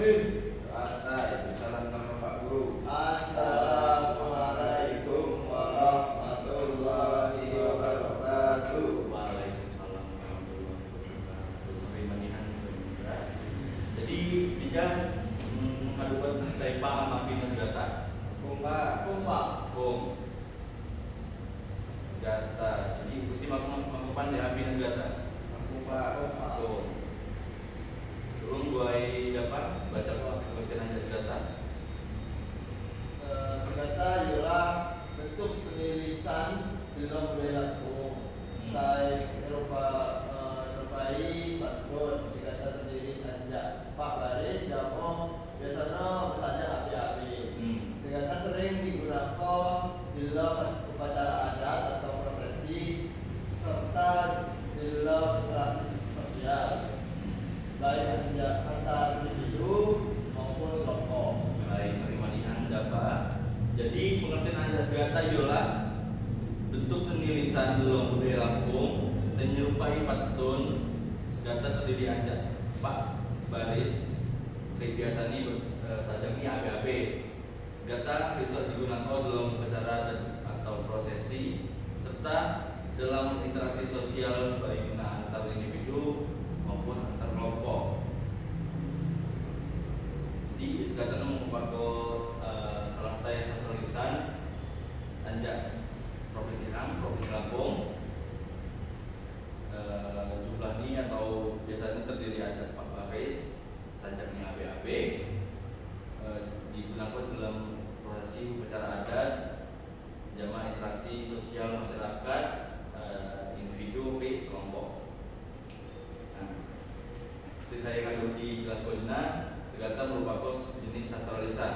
Asa itu salam nama Pak Guru. Assalamualaikum warahmatullahi wabarakatuh. Waalaikumsalam warahmatullahi wabarakatuh. Jadi dijak mengadukan saya paham apa ini segata. Kumpa. Segata. Jadi ikuti makupan di api segata. Kumpa. Tolong buai dapat baca pengertian aja segata. Segata ialah bentuk seni lisan dalam budaya Lampung. Saya Eropai patut segata terdiri tanjak 4 baris jauh biasanya saja api-api. Segata sering digunakan dalam upacara adat atau prosesi serta dalam interaksi sosial baik antar individu maupun kelompok. Baik, perimanihan dapat. Jadi pengertian anja segata ialah bentuk seni lisan dalam budaya Lampung menyerupai patun segata terdiri anja 4 baris kayak biasa nih sajak ini AB-AB. Segata bisa digunakan dalam upacara atau prosesi serta dalam interaksi sosial baik antar individu maupun antar kelompok. Di segata mengumpulkan salah saya satu lisan anjak provinsi Lampung. Jumlah ini atau biasanya terdiri ada 4 baris sajaknya AB-AB digunakan dalam prosesi upacara adat, jamaah interaksi sosial masyarakat, individu, kelompok. Nah, seperti saya kandung di kelas kodina, segata merupakan jenis sastra lisan.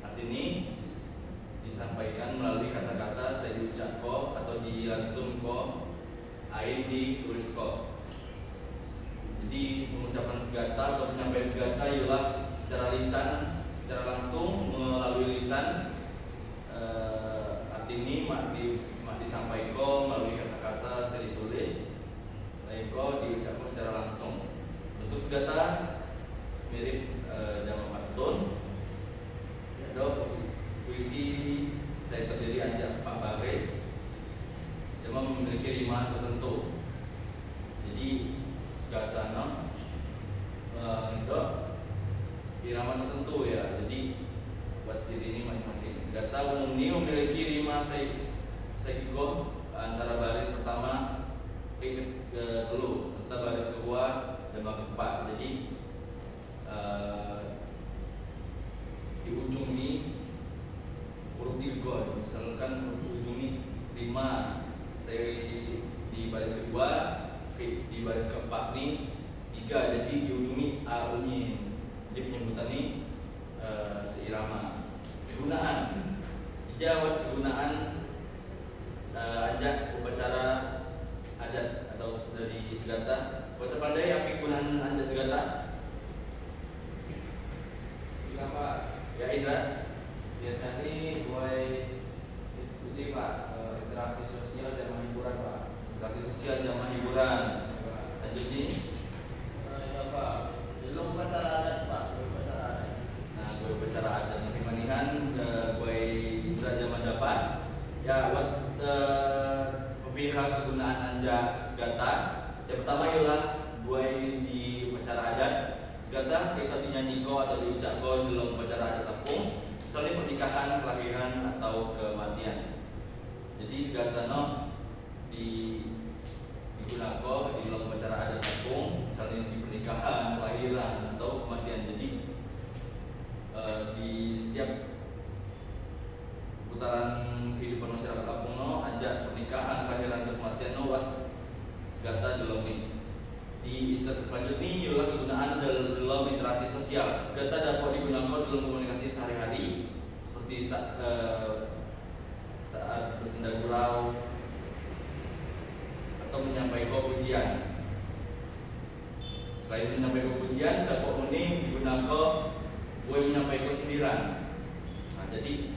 Arti ini disampaikan melalui kata-kata saya diucapko atau dilantunko, ain ditulisko. Jadi pengucapan segata atau penyampaian segata ialah secara lisan, secara langsung melalui lisan. Arti ini mak disampaikan melalui kata-kata saya ditulis, lainko diucapkan secara langsung. Bentuk segata mirip jamak patun. Ada puisi saya terdiri anjak 4 baris, cuma memiliki rima tertentu. Jadi segata itu irama tertentu ya. Jadi buat ciri ini masing-masing. Segata umum ini memiliki rima seiko antara baris pertama ke telu serta baris kedua dan keempat. Jadi di ujung ini huruf dirgo, misalkan ujung ini 5, saya di baris kedua, di baris keempat ini 3, jadi di ujung ini a bunyi. Jadi penyebutan ini seirama. Kegunaan dijawab kegunaan ajak upacara adat atau dari segata. Kuasa pandai apa kegunaan anja segata? Pak, Ya Indra. biasanya buat ikuti Pak interaksi sosial dan hiburan Pak. Interaksi sosial jamaah hiburan. Lanjut nih. Pak, belum upacara adat Pak, belum upacara adat. Nah, gue upacara adat nanti manihan gue Indra zaman dapat. Ya buat pemilihan kegunaan anja segata. Yang pertama ialah gue di upacara adat. Segata bisa dinyanyikan atau diucapkan dalam upacara adat Lampung, misalnya pernikahan, kelahiran atau kematian. Jadi segata digunakan di dalam upacara adat Lampung, misalnya di pernikahan, kelahiran atau kematian. Jadi di setiap putaran kehidupan masyarakat Lampung ajak pernikahan, kelahiran, atau kematian segata dalam ini. Di selanjutnya ialah kegunaan dalam interaksi sosial. Segata dapat digunakan dalam komunikasi sehari-hari seperti saat bersenda gurau atau menyampaikan pujian. Selain menyampaikan pujian, dapat ini digunakan gue menyampaikan sindiran. Nah, jadi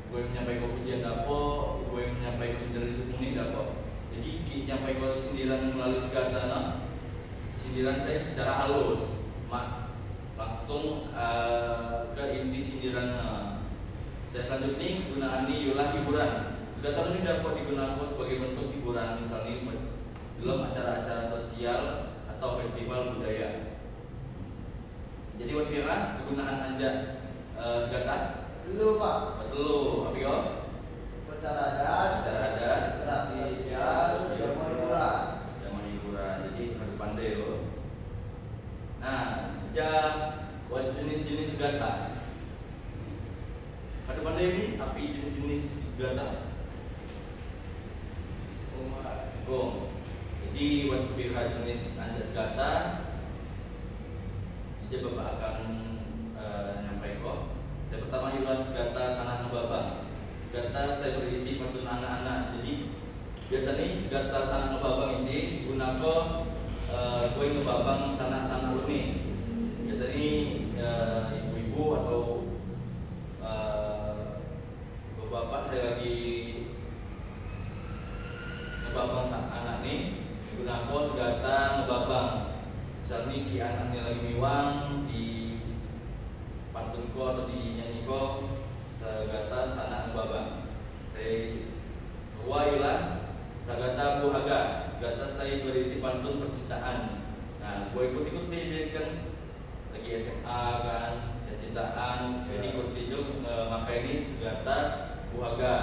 gue menyampaikan pujian dapat, gue menyampaikan sindiran itu ini dapat. Jadi menyampaikan sindiran melalui segata sindiran saya secara halus, mak langsung ke inti sindiran. Saya selanjutnya gunaan ini ialah hiburan. Segala ini dapat digunakan sebagai bentuk hiburan, misalnya dalam acara-acara sosial atau festival budaya. Jadi buat pira kegunaan anja segala Dulu Pak. betul, apa yo? Acara adat, interaksi sosial, jamu hiburan. Zaman hiburan, jadi harus pandai yo. Nah, buat jenis-jenis segala. Harus pandai ini, api jenis-jenis segala. Gong. Jadi buat pihak jenis anja segala, jadi bapak akan nyampaikan. Saya pertama ialah segala sanat ngebabang. Segala saya berisi pantun anak-anak. Jadi biasanya segala sanat ngebabang ini gunakan kue ngebabang sanak-sanak runi. Biasanya ibu-ibu atau bapak saya lagi ngebabang sang anak nih, gunakan segala ngebabang. Misalnya ki anaknya lagi miwang di pantunko atau di nyanyiko segata sanak ngebabang. Saya wailah sagata buhaga, segata saya berisi pantun percintaan. Nah, gue ikut-ikuti jadi kan lagi SMA kan, percintaan, jadi ikuti juga makanya ini segata buhaga.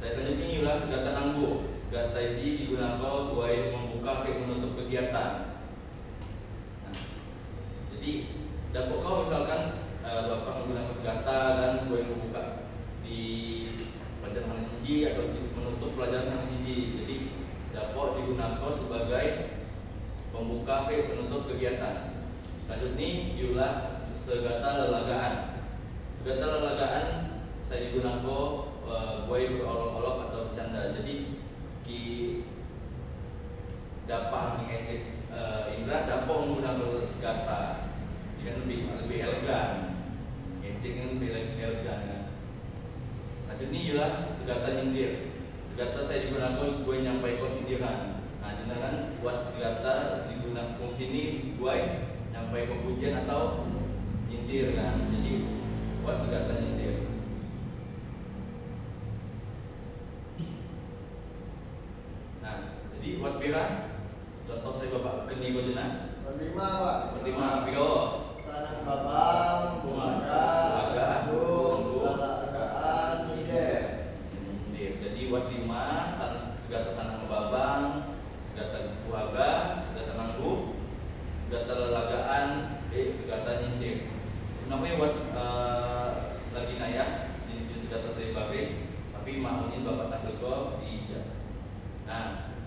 Saya tanya ini ialah segata nanggu. Segata ini digunakan buat membuka kayak menutup kegiatan. Nah, jadi dapat kau misalkan bapak menggunakan segata dan gue membuka di pelajaran yang siji atau menutup pelajaran yang siji. Jadi dapat digunakan sebagai pembuka kayak penutup kegiatan. Selanjutnya ialah segata lelagaan. Segata lelagaan saya digunakan buat berolok-olok atau bercanda. Jadi ki dapat mengejek Indra dapat menggunakan segata, dia lebih elegan, ngejek kan lebih elegan kan. Selanjutnya ialah segata nyindir. Segata saya digunakan gue nyampai sindiran. Nah, jangan buat segata digunakan fungsi ini gue nyampai pujian atau nyindir kan. Jadi buat segata nyindir. Jadi buat pira, contoh saya bapak keni bojena. Berlima Pak. Berlima piro. Sanang babang, buhaga, nanggu, lalagaan, nyindir. Jadi buat 5 segata sanang babang, segata buhaga, segata nanggu, segata lalagaan, segata nyindir. Sebenarnya buat lagi naya di segata saya babe, tapi mauin bapak tampil kok iya. Nah,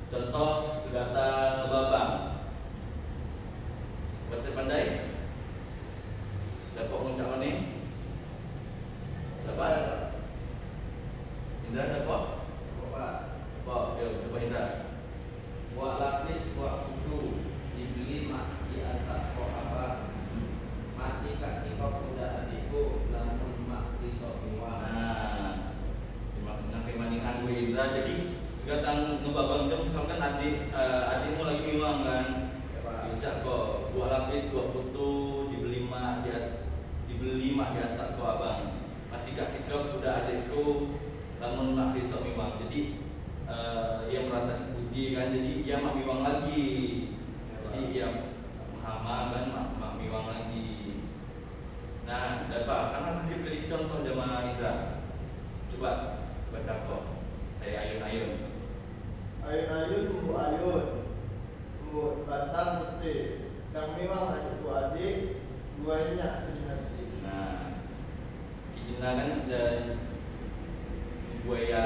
contoh segata ngebabang. Buat saya pandai dapat mengucapkan ini. Dapat? Indra dapat? Dapat. Yuk coba Indra. Buat lapis, buat kudu dibeli mak di antar kok abang. Mati kasih kau muda adikku, namun mak risau miwang. Nah, terima maningan gue Indra. Jadi segala ngebabang itu misalkan adikmu lagi miwang kan, ucap kok buat lapis, buat putu dibeli mak di antar kok abang. Mati kasih kau udah adikku, namun mak risau miwang. Jadi ia merasa dipuji kan, jadi ia mak miwang lagi. Jadi ia hama kan mak miwang lagi. Nah, dapat karena dia beri contoh jamaah Indra. Coba baca kok. Saya ayun-ayun. Ayun-ayun bu ayun, bu batang putih, yang memang adikku adik, duanya sedih hati. Nah, kita kan buaya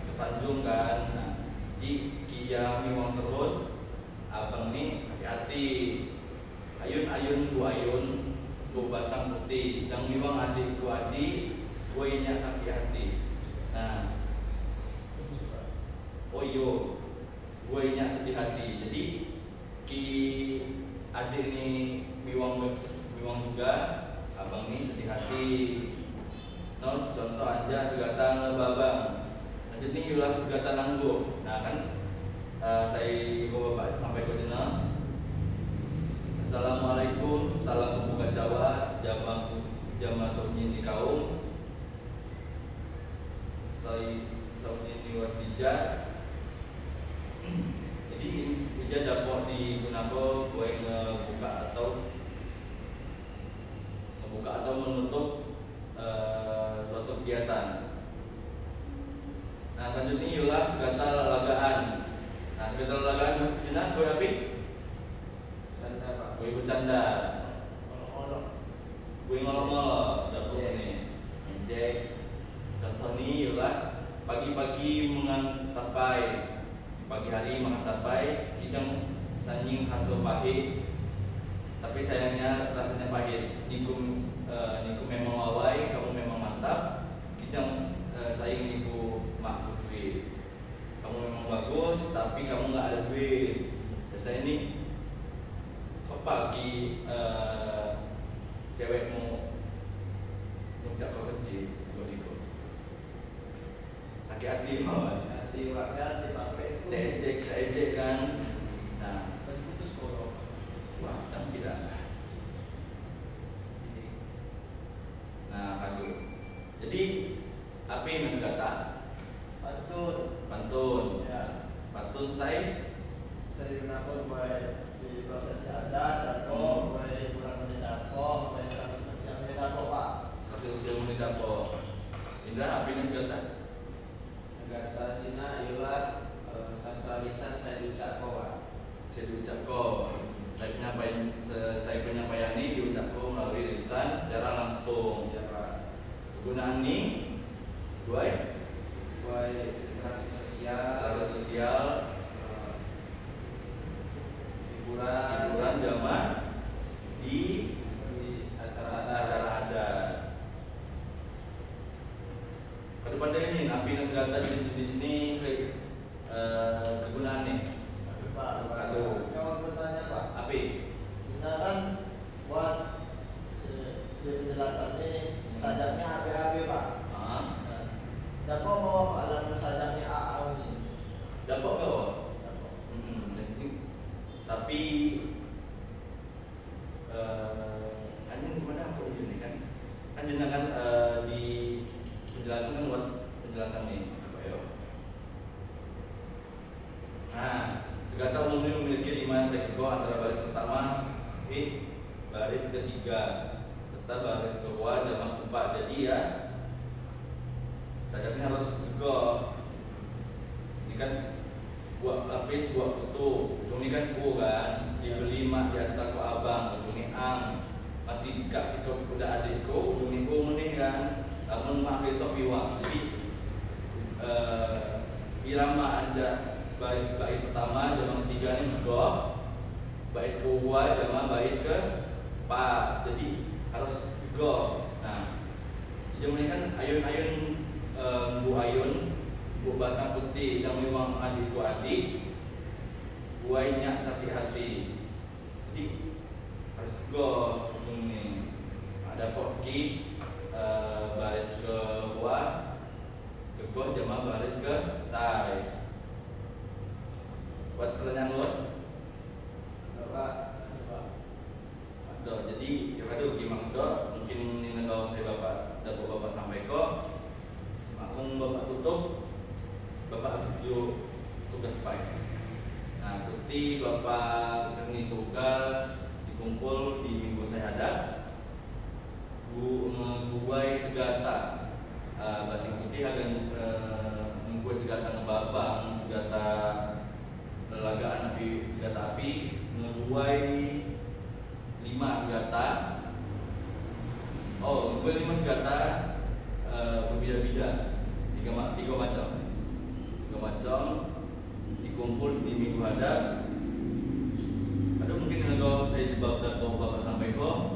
kesanjung kan. Nah, jika memang terus abang nih sakit hati. Ayun-ayun bu batang putih, yang memang adikku adik, duanya sakit hati. Nah, oh iyo, gue nya sedih hati. Jadi ki adik ini miwang juga, abang ini sedih hati. No, contoh aja segata ngebabang. Lanjut nih ulang segata nanggu. Nah kan saya bapak sampai ke jenah. Assalamualaikum, salam pembuka digunakan gue ngebuka atau menutup suatu kegiatan. Nah selanjutnya ialah segala lalagaan. Nah segala lalagaan berkenan gue api Canda Pak. gue bercanda, Olok-olok. gue ngolok-ngolok dapur ini ejek. Contoh ini ialah pagi-pagi mengan tapai, pagi hari makan tapai, kidang sanjing hasil pahit, tapi sayangnya rasanya pahit. Niku memang wawai, kamu memang mantap. Kidang sayang niku mak duit. Kamu memang bagus, tapi kamu nggak ada duit. Biasanya ini kok pagi cewekmu ngucap kau kecil, ikut sakit hati mau. Hati wakil dipakai itu. Ejek kan. Nah, Putus kolong. wah, dan tidak. Nah, kado. Jadi, apa yang mas kata? Pantun. Ya. Pantun saya Digunakan baik di prosesi adat atau baik kurang mendapo, baik yang mendapo Pak. satu usia menit apa? Indra, apa yang mas kata? Kata Cina ialah sastra lisan saya diucap Pak. Saya diucap kau. Saya penyampaian ini diucap kau melalui lisan secara langsung. Ya Pak. Penggunaan ini dua Interaksi alat sosial, sosial, hiburan jamaah di acara adat. Kedepannya ini napi nasgata di sini kegunaan nih. Pak, Aduh. yang bertanya Pak. Api. Kita kan buat penjelasan ini sajaknya AB Pak. Nah, dapat mau alam sajaknya AA ini. Dapat kau. Tapi hanya gimana aku ini kan? Kan jenengan di penjelasan kan buat penjelasan nih, ayo. Nah, segala umumnya memiliki 5 sektor antara baris pertama, baris ketiga, serta baris kedua jamak keempat. Jadi ya, sajaknya harus go. Ini kan buat lapis, buat kutu. Ujung ini kan ku kan, dibeli mak diantar ke abang. Ujung ini ang, mati dikasih ke kuda adikku. Ujung ini ku menih kan, namun mak besok iwak. Jadi irama aja bait pertama jamak ketiga ini go, bait kedua jamak bait ke empat. Jadi harus go. Nah, ujung ini kan ayun-ayun bu ayun, bu batang putih yang memang adikku adik, buainya sakit hati. Jadi harus go ujung ini. Ada poki baris ke buah, ke go jama baris ke sai. Buat pertanyaan lo, Bapak. do. Jadi ya kado gimana do? Mungkin ini kalau saya dapat bapak sampaikan. Semakin bapak tutup, bapak tuju tugas baik. Nah, berarti bapak ini tugas dikumpul di minggu saya ada. Membuai segata, basing putih akan membuai segata ngebabang, segata lelagaan api, segata api, membuai 5 segata. Oh, membuai 5 segata berbeda-beda. Tiga macam dikumpul di minggu hadap. Ada mungkin kalau saya bapak sampai kok